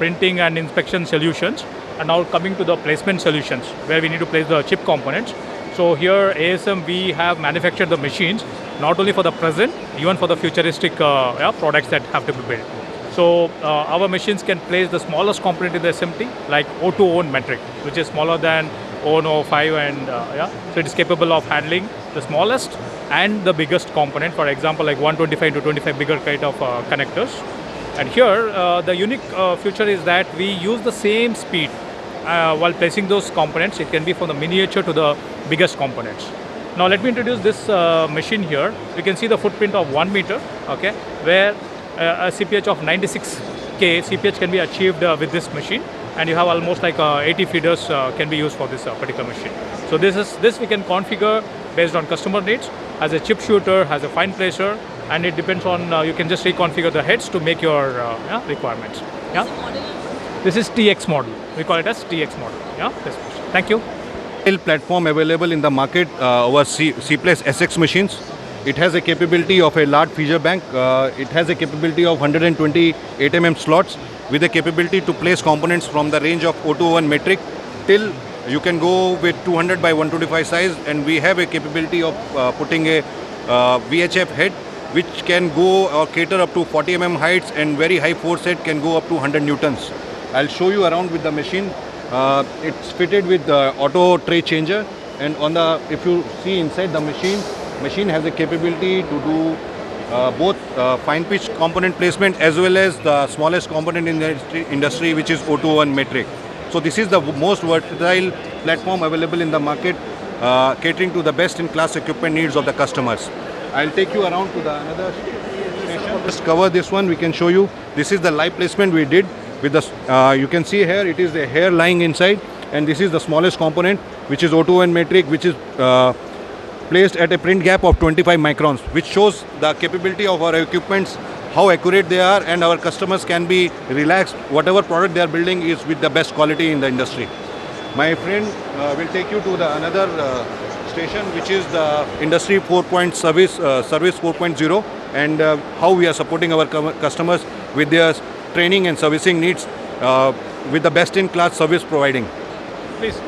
printing and inspection solutions, and now coming to the placement solutions where we need to place the chip components. So here ASM, we have manufactured the machines not only for the present, even for the futuristic products that have to be built. So our machines can place the smallest component in the SMT, like O2 metric, which is smaller than 0.05, and so it is capable of handling the smallest and the biggest component. For example, like 125 to 25 bigger kind of connectors. And here the unique feature is that we use the same speed while placing those components. It can be from the miniature to the biggest components. Now let me introduce this machine here. You can see the footprint of 1 meter, okay, where a CPH of 96K CPH can be achieved with this machine, and you have almost like 80 feeders can be used for this particular machine. So this we can configure based on customer needs, as a chip shooter, has a fine placer, and it depends on, you can just reconfigure the heads to make your requirements. Yeah. This is TX model. We call it as TX model. Yeah. Thank you. Platform available in the market, our C+ SX machines. It has a capability of a large feature bank. It has a capability of 128 slots with a capability to place components from the range of 0.01 metric till you can go with 200 by 125 size, and we have a capability of putting a VHF head which can go or cater up to 40 heights, and very high force head can go up to 100 newtons. I'll show you around with the machine. It's fitted with the auto tray changer, and on the, if you see inside the machine has a capability to do both fine pitch component placement as well as the smallest component in the industry, which is 0.01 metric. So this is the most versatile platform available in the market, catering to the best in class equipment needs of the customers. I'll take you around to the another station. Just cover this one. We can show you. This is the live placement we did with the. You can see here it is a hair lying inside, and this is the smallest component, which is 0.01 metric, which is placed at a print gap of 25 microns, which shows the capability of our equipments, how accurate they are, and our customers can be relaxed. Whatever product they are building is with the best quality in the industry. My friend will take you to the another station, which is the Industry 4.0 Service 4.0, and how we are supporting our customers with their training and servicing needs with the best in class service providing. Please.